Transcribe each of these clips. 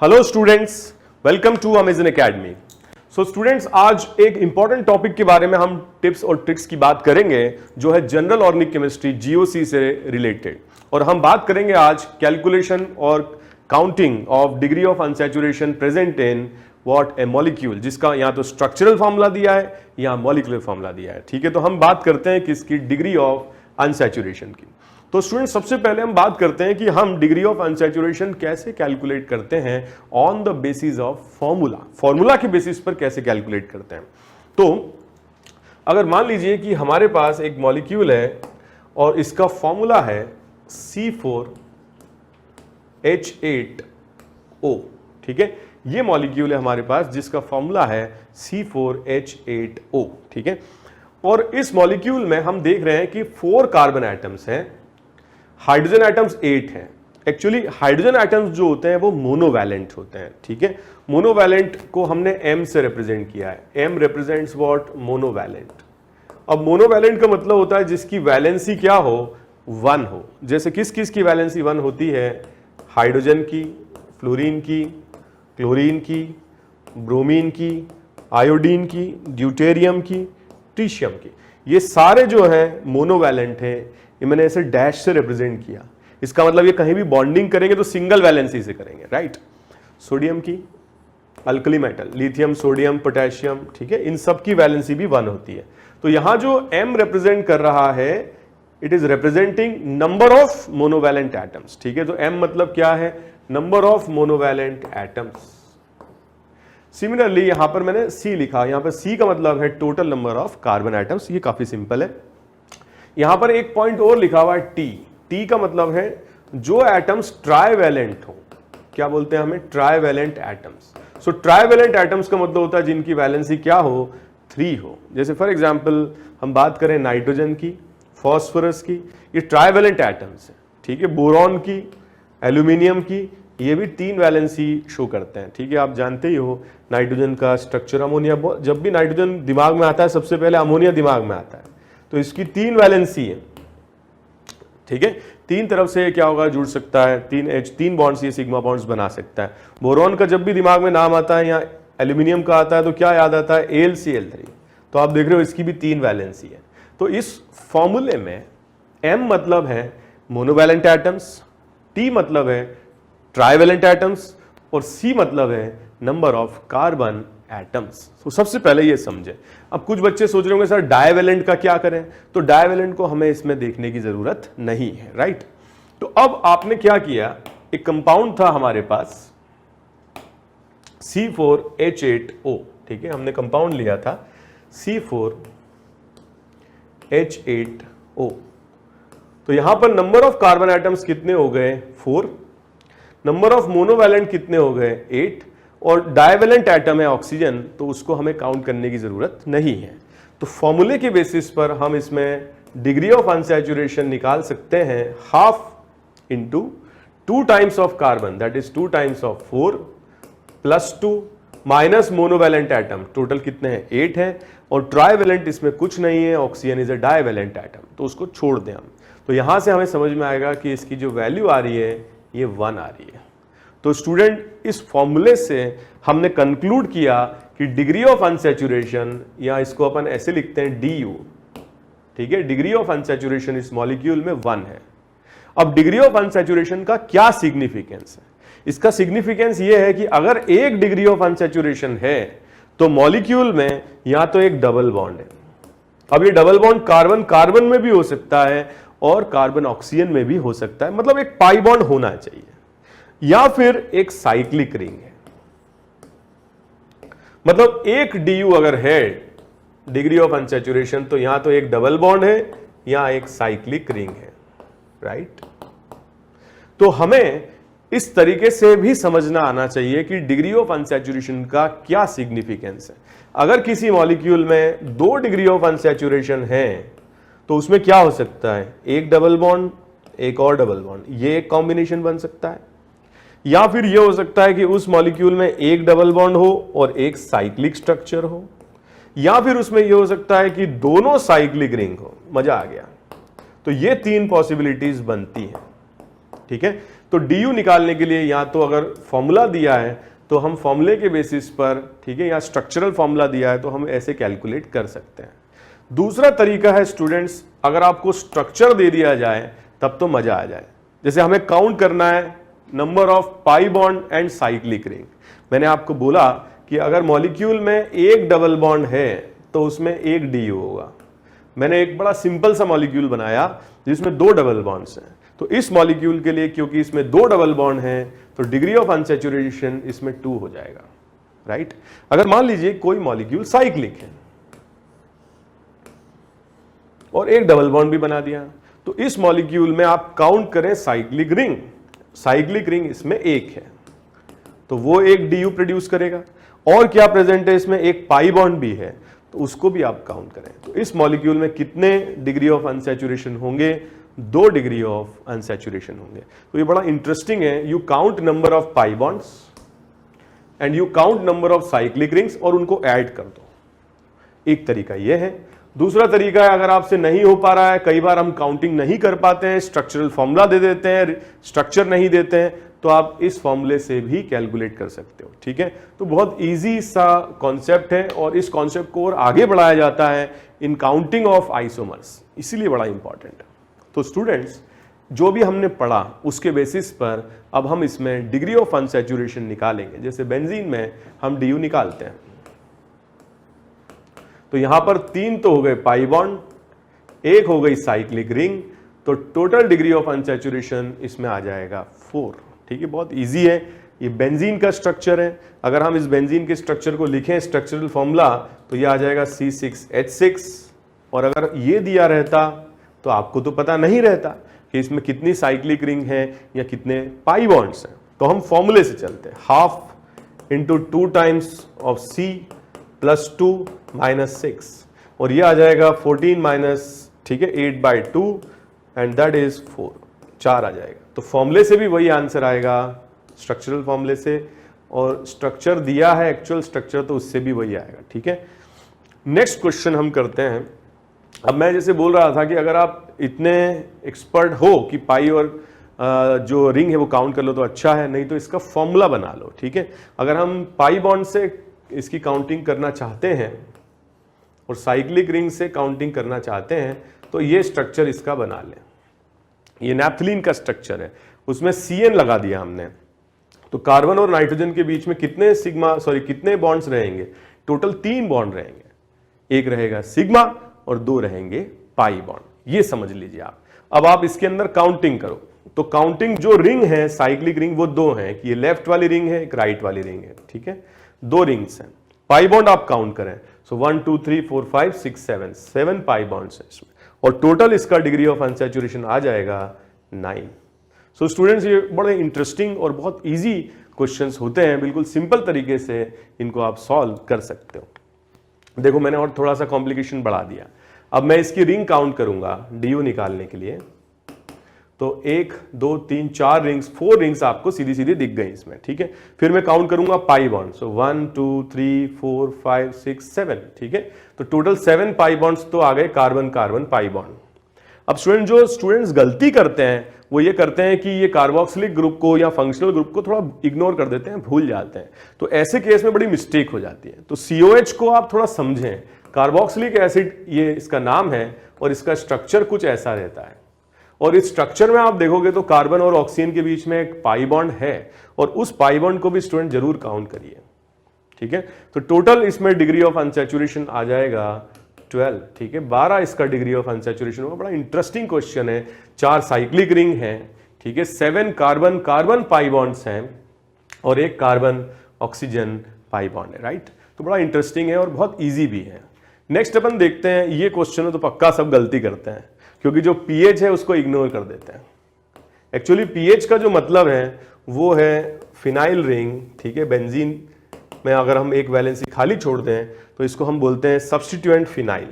Hello students, welcome to Amazon academy. So students, आज एक important topic के बारे में हम टिप्स और ट्रिक्स की बात करेंगे जो है जनरल ऑर्गेनिक केमिस्ट्री जीओसी से रिलेटेड। और हम बात करेंगे आज कैलकुलेशन और counting of degree of unsaturation present in what A molecule, जिसका यहाँ तो स्ट्रक्चरल फॉर्मूला दिया है या मॉलिक्यूलर फॉर्मूला दिया है। ठीक है, तो हम बात करते हैं किसकी, डिग्री ऑफ अनसैचुरेशन की। तो स्टूडेंट, सबसे पहले हम बात करते हैं कि हम डिग्री ऑफ अनसैचुरेशन कैसे कैलकुलेट करते हैं on the basis of formula. Formula के बेसिस पर कैसे कैलकुलेट करते हैं। तो अगर मान लीजिए कि हमारे पास एक मॉलिक्यूल है और इसका फॉर्मूला है C4H8O। ठीक है, ये मॉलिक्यूल है हमारे पास जिसका फॉर्मूला है C4H8O। ठीक है, और इस मॉलिक्यूल में हम देख रहे हैं कि 4 कार्बन एटम्स हैं, हाइड्रोजन एटम्स 8 हैं। एक्चुअली हाइड्रोजन एटम्स जो होते हैं वो मोनोवैलेंट होते हैं। ठीक है, मोनोवैलेंट को हमने M से रिप्रेजेंट किया है। M represents what, monovalent. अब मोनोवैलेंट का मतलब होता है जिसकी वैलेंसी क्या हो, 1 हो। जैसे किस किस की वैलेंसी 1 होती है, हाइड्रोजन की, फ्लोरीन की, क्लोरीन की, ब्रोमीन की, आयोडीन की, ड्यूटेरियम की, ट्रिशियम की। ये सारे जो है मोनोवैलेंट है। ये मैंने ऐसे डैश से रिप्रेजेंट किया। इसका मतलब ये कहीं भी बॉन्डिंग करेंगे तो सिंगल वैलेंसी से करेंगे, राइट। सोडियम की, alkali metal, lithium, sodium, potassium, ठीक है, इन सब की वैलेंसी भी 1 होती है। तो यहां जो M रिप्रेजेंट कर रहा है, it is representing number of monovalent atoms. ठीक है, तो M मतलब क्या है, number of monovalent atoms. Similarly यहां पर मैंने C लिखा, यहां पर C का मतलब है total number of carbon atoms. ये काफी सिंपल है। यहां पर एक पॉइंट और लिखा हुआ है T का मतलब है जो एटम्स ट्राइवैलेंट हो। क्या बोलते हैं हमें, ट्राइवैलेंट एटम्स। सो ट्राइवैलेंट एटम्स का मतलब होता है जिनकी वैलेंसी क्या हो, 3 हो। जैसे फॉर एग्जांपल हम बात करें नाइट्रोजन की, फॉस्फोरस की, ये ट्राइवैलेंट एटम्स है। ठीक है, बोरॉन की, एल्यूमिनियम की, ये भी 3 वैलेंसी शो करते हैं। ठीक है, आप जानते ही हो नाइट्रोजन का स्ट्रक्चर अमोनिया। जब भी नाइट्रोजन दिमाग में आता है सबसे पहले अमोनिया दिमाग में आता है, तो इसकी 3 वैलेंसी है। ठीक है, 3 तरफ से क्या होगा, जुड़ सकता है, 3 बॉन्ड्स, ये सिग्मा बॉन्ड्स बना सकता है। बोरॉन का जब भी दिमाग में नाम आता है या एल्यूमिनियम का आता है तो क्या याद आता है, AlCl3। तो आप देख रहे हो इसकी भी 3 वैलेंसी है। तो इस फॉर्मूले में M मतलब है मोनोवैलेंट एटम्स, T मतलब है ट्राइवैलेंट एटम्स और C मतलब है नंबर ऑफ कार्बन एटम्स। तो सबसे पहले ये समझे। अब कुछ बच्चे सोच रहे होंगे सर डाइवैलेंट का क्या करें, तो डाइवैलेंट को हमें इसमें देखने की जरूरत नहीं है, राइट। तो अब आपने क्या किया, एक कंपाउंड था हमारे पास C4H8O। ठीक है, हमने कंपाउंड लिया था C4H8O। तो यहां पर नंबर ऑफ कार्बन एटम्स कितने हो गए, 4। नंबर ऑफ मोनोवैलेंट कितने हो गए, 8। और डाइवैलेंट एटम है ऑक्सीजन, तो उसको हमें काउंट करने की जरूरत नहीं है। तो फॉर्मूले के बेसिस पर हम इसमें डिग्री ऑफ अनसैचुरेशन निकाल सकते हैं, half into 2 times of carbon, that is 2 times of 4 plus 2 minus monovalent atom, total कितने हैं, 8 है। और ट्राइवैलेंट इसमें कुछ नहीं है, oxygen is a divalent atom, तो उसको छोड़ दें हम। तो यहां से हमें समझ में आएगा कि इसकी जो वैल्यू आ रही है ये 1 आ रही है। तो स्टूडेंट, इस फॉर्मूले से हमने कंक्लूड किया कि डिग्री ऑफ अनसैचुरेशन, या इसको अपन ऐसे लिखते हैं DU। ठीक है, डिग्री ऑफ अनसैचुरेशन इस मॉलिक्यूल में 1 है। अब डिग्री ऑफ अनसैचुरेशन का क्या सिग्निफिकेंस है, इसका सिग्निफिकेंस ये है कि अगर 1 डिग्री ऑफ अनसैचुरेशन है तो मॉलिक्यूल में या तो एक डबल बॉन्ड है। अब ये डबल बॉन्ड कार्बन कार्बन में भी हो सकता है और कार्बन ऑक्सीजन में भी हो सकता है, मतलब एक पाई बॉन्ड होना चाहिए, या फिर एक साइक्लिक रिंग है। मतलब 1 DU अगर है डिग्री ऑफ अनसैचुरेशन, तो यहां तो एक डबल बॉन्ड है या एक साइक्लिक रिंग है, राइट। तो हमें इस तरीके से भी समझना आना चाहिए कि डिग्री ऑफ अनसैचुरेशन का क्या सिग्निफिकेंस है। अगर किसी मॉलिक्यूल में 2 डिग्री ऑफ अनसैचुरेशन है तो उसमें क्या हो सकता है, एक डबल बॉन्ड, एक और डबल बॉन्ड, ये एक कॉम्बिनेशन बन सकता है। या फिर यह हो सकता है कि उस मॉलिक्यूल में एक डबल बॉन्ड हो और एक साइक्लिक स्ट्रक्चर हो, या फिर उसमें यह हो सकता है कि दोनों साइक्लिक रिंग हो। मजा आ गया। तो ये 3 पॉसिबिलिटीज बनती हैं। ठीक है। तो डी निकालने के लिए या तो अगर फॉर्मूला दिया है तो हम फॉर्मूले के बेसिस पर, ठीक है, या स्ट्रक्चरल फॉर्मूला दिया है तो हम ऐसे कैलकुलेट कर सकते हैं। दूसरा तरीका है स्टूडेंट्स, अगर आपको स्ट्रक्चर दे दिया जाए तब तो मजा आ जाए। जैसे हमें काउंट करना है number of pi bond and cyclic ring. मैंने आपको बोला कि अगर मॉलिक्यूल में एक डबल बॉन्ड है तो उसमें एक डी होगा। मैंने एक बड़ा सिंपल सा मॉलिक्यूल बनाया जिसमें 2 डबल बॉन्ड्स हैं, तो इस मॉलिक्यूल के लिए क्योंकि इसमें 2 डबल बॉन्ड हैं तो डिग्री ऑफ अनसैचुरेशन इसमें 2 हो जाएगा, राइट। अगर मान लीजिए कोई मॉलिक्यूल साइक्लिक है और एक डबल बॉन्ड भी बना दिया, तो इस मॉलिक्यूल में आप काउंट करें साइक्लिक रिंग, साइक्लिक रिंग इसमें एक है तो वो एक डीयू प्रोड्यूस करेगा। और क्या प्रेजेंट है इसमें, एक पाई बॉन्ड भी है तो उसको भी आप काउंट करें। तो इस मॉलिक्यूल में कितने डिग्री ऑफ अनसैचुरेशन होंगे, 2 डिग्री ऑफ अनसैचुरेशन होंगे। तो ये बड़ा इंटरेस्टिंग है। You count number of pi bonds and you count number of cyclic rings और उनको ऐड कर दो। एक तरीका ये है। दूसरा तरीका है, अगर आपसे नहीं हो पा रहा है, कई बार हम काउंटिंग नहीं कर पाते हैं, स्ट्रक्चरल फॉर्मूला दे देते हैं, स्ट्रक्चर नहीं देते हैं, तो आप इस फॉर्मूले से भी कैलकुलेट कर सकते हो, ठीक है। तो बहुत इजी सा कॉन्सेप्ट है और इस कॉन्सेप्ट को और आगे बढ़ाया जाता है इन काउंटिंग ऑफ आइसोमर्स, इसीलिए बड़ा इंपॉर्टेंट है। तो स्टूडेंट्स, जो भी हमने पढ़ा उसके बेसिस पर अब हम इसमें डिग्री ऑफ अनसैचुरेशन निकालेंगे। जैसे बेंजीन में हम डीयू निकालते हैं, तो यहां पर 3 तो हो गए पाई बॉन्ड, 1 हो गई साइक्लिक रिंग, तो टोटल डिग्री ऑफ अनसैचुरेशन इसमें आ जाएगा 4, ठीक है। बहुत इजी है। ये बेंजीन का स्ट्रक्चर है। अगर हम इस बेंजीन के स्ट्रक्चर को लिखें स्ट्रक्चरल फॉर्मूला तो ये आ जाएगा C6H6, और अगर ये दिया रहता तो आपको तो पता नहीं रहता कि इसमें कितनी साइक्लिक रिंग है या कितने पाई बॉन्ड्स हैं। तो हम फॉर्मूले से चलते हैं, 1/2 × 2 टाइम्स ऑफ C + 2 - 6, और ये आ जाएगा 14 माइनस, ठीक है, 8/2 एंड दैट इज 4, 4 आ जाएगा। तो फॉर्मूले से भी वही आंसर आएगा, स्ट्रक्चरल फॉर्मूले से, और स्ट्रक्चर दिया है एक्चुअल स्ट्रक्चर तो उससे भी वही आएगा, ठीक है। नेक्स्ट क्वेश्चन हम करते हैं। अब मैं जैसे बोल रहा था कि अगर आप इतने एक्सपर्ट हो कि पाई और जो रिंग है वो काउंट कर लो तो अच्छा है, नहीं तो इसका फॉर्मूला बना लो, ठीक है। अगर हम पाई बॉन्ड से इसकी काउंटिंग करना चाहते हैं और साइक्लिक रिंग से काउंटिंग करना चाहते हैं तो ये स्ट्रक्चर इसका बना लें। ये नैप्थलीन का स्ट्रक्चर है, उसमें CN लगा दिया हमने, तो कार्बन और नाइट्रोजन के बीच में कितने बॉन्ड्स रहेंगे, टोटल 3 बॉन्ड रहेंगे। एक रहेगा सिग्मा और 2 रहेंगे पाई बॉन्ड, ये समझ लीजिए आप। अब आप इसके अंदर काउंटिंग करो, तो काउंटिंग जो रिंग है साइक्लिक रिंग वो 2 है, कि ये लेफ्ट वाली रिंग है, एक राइट वाली रिंग है, ठीक है। 2 रिंग्स हैं। पाई बॉन्ड आप काउंट करें, सो 1 2 3 4 5 6 7 पाई बॉन्ड्स हैं इसमें, और टोटल इसका डिग्री ऑफ अनसैचुरेशन आ जाएगा 9। सो स्टूडेंट्स, ये बड़े इंटरेस्टिंग और बहुत इजी क्वेश्चंस होते हैं, बिल्कुल सिंपल तरीके से इनको आप सॉल्व कर सकते हो। देखो मैंने और थोड़ा सा कॉम्प्लिकेशन बढ़ा दिया। अब मैं इसकी रिंग काउंट करूंगा डीयू निकालने के लिए, तो 1 2 3 4 रिंग्स, 4 रिंग्स आपको सीधी सीधी दिख गई इसमें, ठीक है। फिर मैं काउंट करूंगा पाई बॉन्ड, सो 1 2 3 4 5 6 7, ठीक है। तो टोटल 7 पाई बॉन्ड्स तो आ गए, कार्बन कार्बन पाई बॉन्ड। अब जो स्टूडेंट्स गलती करते हैं वो ये करते हैं कि ये कार्बोक्सिलिक ग्रुप को या फंक्शनल ग्रुप को थोड़ा इग्नोर कर देते हैं, भूल जाते हैं, तो ऐसे केस में बड़ी मिस्टेक हो जाती है। तो COH को आप थोड़ा समझें, कार्बोक्सिलिक एसिड ये इसका नाम है और इसका स्ट्रक्चर कुछ ऐसा रहता है, और इस स्ट्रक्चर में आप देखोगे तो कार्बन और ऑक्सीजन के बीच में एक पाई बॉन्ड है, और उस पाई बॉन्ड को भी स्टूडेंट जरूर काउंट करिए, ठीक है। तो टोटल इसमें डिग्री ऑफ अनसैचुरेशन आ जाएगा 12, ठीक है। 12 इसका डिग्री ऑफ अनसैचुरेशन होगा। बड़ा इंटरेस्टिंग क्वेश्चन है। 4 साइक्लिक रिंग है, ठीक है, 7 कार्बन कार्बन पाई बॉन्ड्स हैं और 1 कार्बन ऑक्सीजन पाई बॉन्ड है, राइट। तो बड़ा इंटरेस्टिंग है और बहुत ईजी भी है। नेक्स्ट अपन देखते हैं, ये क्वेश्चन तो पक्का सब गलती करते हैं क्योंकि जो pH है उसको इग्नोर कर देते हैं। एक्चुअली pH का जो मतलब है वो है फिनाइल रिंग, ठीक है। बेंजीन में अगर हम एक वैलेंसी खाली छोड़ दें तो इसको हम बोलते हैं सब्स्टिट्यूएंट फिनाइल,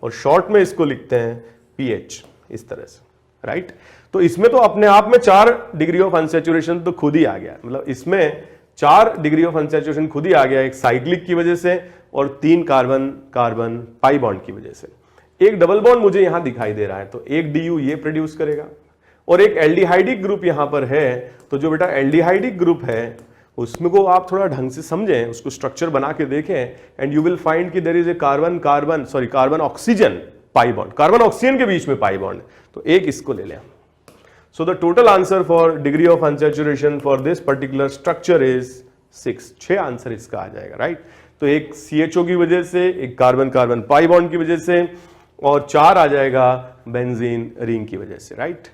और शॉर्ट में इसको लिखते हैं pH, इस तरह से, राइट। तो इसमें तो अपने आप में 4 डिग्री ऑफ अनसैचुरेशन तो खुद ही आ गया, मतलब इसमें 4 डिग्री ऑफ अनसैचुरेशन खुद ही आ गया, एक साइक्लिक की वजह से और 3 कार्बन कार्बन पाई बॉन्ड की वजह से। एक डबल बॉन्ड मुझे यहां दिखाई दे रहा है, तो एक DU ये प्रोड्यूस करेगा और एक एल्डिहाइडिक ग्रुप यहां पर है, तो जो बेटा एल्डिहाइडिक ग्रुप है उसमें को आप थोड़ा ढंग से समझें, उसको स्ट्रक्चर बना के देखें, एंड यू विल फाइंड कि there is a carbon oxygen pi bond, carbon oxygen के बीच में पाई बॉन्ड, तो एक इसको ले लें। So the total answer for degree of unsaturation for this particular structure is 6, 6 answer इसका आ जाएगा, राइट। तो एक CHO की वजह से, एक कार्बन कार्बन पाई बॉन्ड की वजह से, और 4 आ जाएगा बेंजीन रिंग की वजह से, राइट।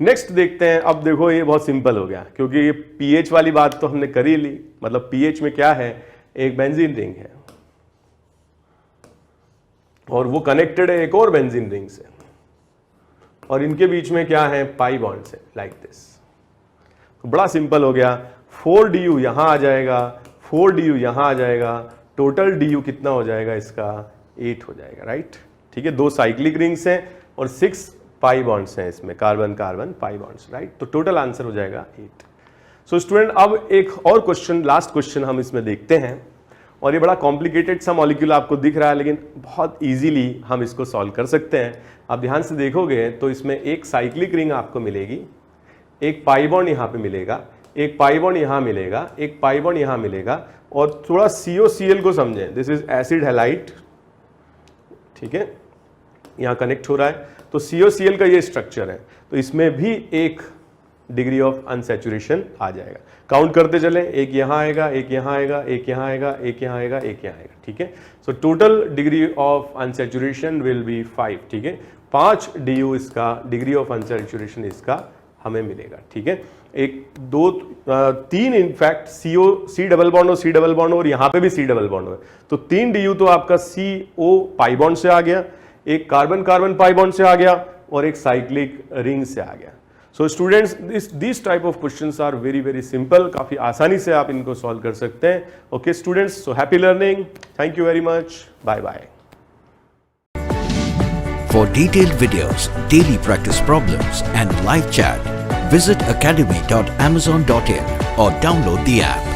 नेक्स्ट देखते हैं। अब देखो ये बहुत सिंपल हो गया, क्योंकि ये pH वाली बात तो हमने कर ही ली, मतलब pH में क्या है, एक बेंजीन रिंग है और वो कनेक्टेड है एक और बेंजीन रिंग से, और इनके बीच में क्या है, पाई बॉन्ड्स है, लाइक दिस। तो बड़ा सिंपल हो गया, 4du यहां आ जाएगा, 4du यहां आ जाएगा, टोटल du कितना हो जाएगा इसका, 8 हो जाएगा, राइट। ठीक है, 2 साइक्लिक रिंग्स हैं और 6 पाई बॉन्ड्स हैं इसमें, carbon carbon pi bonds, right. तो टोटल आंसर हो जाएगा 8। सो स्टूडेंट, अब एक और क्वेश्चन, लास्ट क्वेश्चन हम इसमें देखते हैं, और ये बड़ा कॉम्प्लिकेटेड सा मॉलिक्यूल आपको दिख रहा है, लेकिन बहुत इजीली हम इसको सॉल्व कर सकते हैं। आप ध्यान से देखोगे तो इसमें एक साइक्लिक रिंग आपको मिलेगी, एक पाई बॉन्ड यहाँ पे मिलेगा, एक पाई बॉन्ड यहाँ मिलेगा, एक पाई बॉन्ड यहाँ मिलेगा, और थोड़ा COCl को समझें, दिस इज एसिड हैलाइड, ठीक है, यहाँ कनेक्ट हो रहा है, तो COCl का ये स्ट्रक्चर है, तो इसमें भी एक डिग्री ऑफ अनसैचुरेशन आ जाएगा। काउंट करते चले, एक यहाँ आएगा, एक यहाँ आएगा, एक यहाँ आएगा, एक यहाँ आएगा, एक यहाँ आएगा, ठीक है। So total degree of unsaturation will be 5, ठीक है। 5 DU इसका डिग्री ऑफ अनसैचुरेशन इसका हमें मिलेगा, ठीक है। 1 2 3 इनफैक्ट C डबल बॉन्ड और C डबल बॉन्ड, और यहाँ पे भी C डबल बॉन्ड है, तो 3 DU तो आपका CO पाई बॉन्ड से आ गया, एक कार्बन कार्बन पाई बॉन्ड से आ गया, और एक साइक्लिक रिंग से आ गया। So students, this type of questions are very very simple, काफी आसानी से आप इनको सॉल्व कर सकते हैं। Okay students, so happy learning, thank you very much, bye bye. For detailed videos, daily practice problems and live chat, visit academy.amazon.in or download the app.